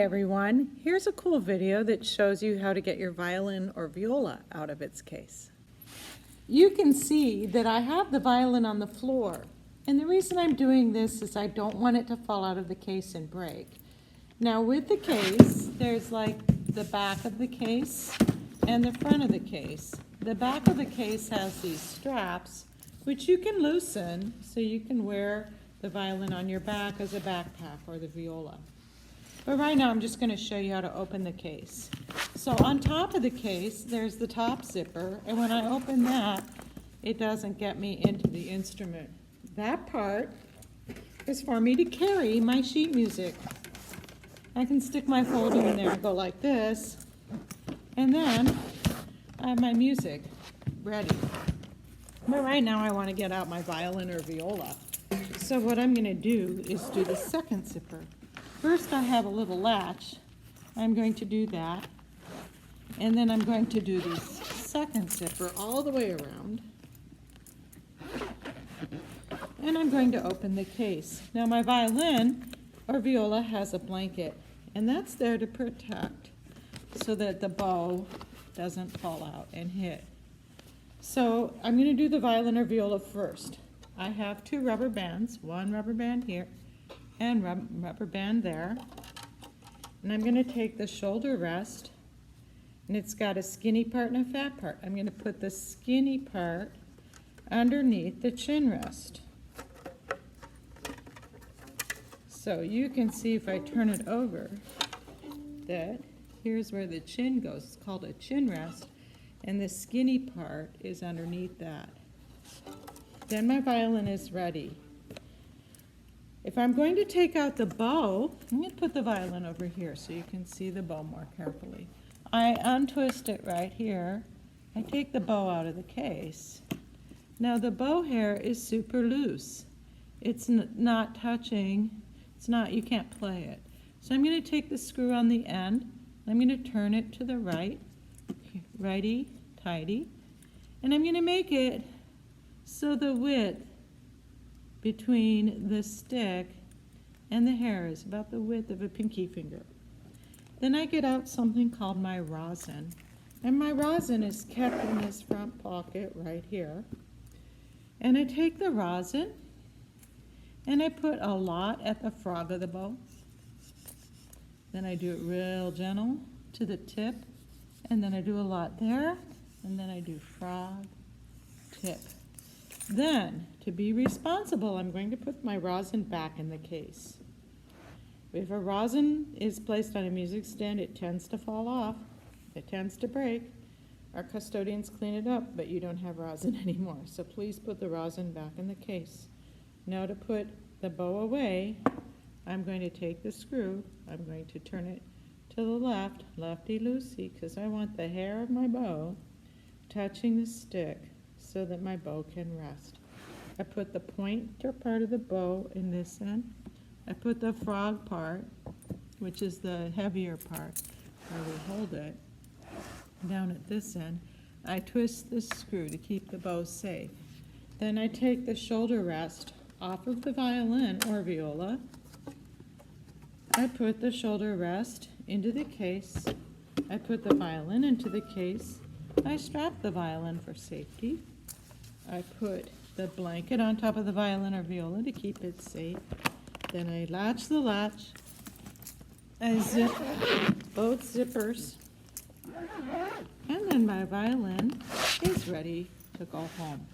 Everyone, here's a cool video that shows you how to get your violin or viola out of its case. You can see that I have the violin on the floor, and the reason I'm doing this is I don't want it to fall out of the case and break. Now with the case, there's like the back of the case and the front of the case. The back of the case has these straps which you can loosen so you can wear the violin on your back as a backpack or the viola. But right now I'm just going to show you how to open the case. So on top of the case there's the top zipper, and when I open that it doesn't get me into the instrument. That part is for me to carry my sheet music. I can stick my folder in there and go like this, and then I have my music ready. But right now I want to get out my violin or viola. So what I'm going to do is do the second zipper. First I have a little latch. I'm going to do that. And then I'm going to do the second zipper all the way around. And I'm going to open the case. Now my violin or viola has a blanket, and that's there to protect so that the bow doesn't fall out and hit. So I'm going to do the violin or viola first. I have two rubber bands, one rubber band here and rubber band there. And I'm going to take the shoulder rest, and it's got a skinny part and a fat part. I'm going to put the skinny part underneath the chin rest. So you can see if I turn it over that here's where the chin goes. It's called a chin rest, and the skinny part is underneath that. Then my violin is ready. If I'm going to take out the bow, I'm going to put the violin over here so you can see the bow more carefully. I untwist it right here. I take the bow out of the case. Now the bow hair is super loose. It's not touching. You can't play it. So I'm going to take the screw on the end. I'm going to turn it to the right, righty, tighty, and I'm going to make it so the width between the stick and the hair is about the width of a pinky finger. Then I get out something called my rosin, and my rosin is kept in this front pocket right here. And I take the rosin and I put a lot at the frog of the bow. Then I do it real gentle to the tip, and then I do a lot there, and then I do frog, tip. Then, to be responsible, I'm going to put my rosin back in the case. If a rosin is placed on a music stand, it tends to fall off. It tends to break. Our custodians clean it up, but you don't have rosin anymore. So please put the rosin back in the case. Now to put the bow away, I'm going to take the screw. I'm going to turn it to the left, lefty-loosey, because I want the hair of my bow touching the stick so that my bow can rest. I put the pointer part of the bow in this end. I put the frog part, which is the heavier part where we hold it, down at this end. I twist the screw to keep the bow safe. Then I take the shoulder rest off of the violin or viola. I put the shoulder rest into the case. I put the violin into the case. I strap the violin for safety. I put the blanket on top of the violin or viola to keep it safe. Then I latch the latch. I zip both zippers. And then my violin is ready to go home.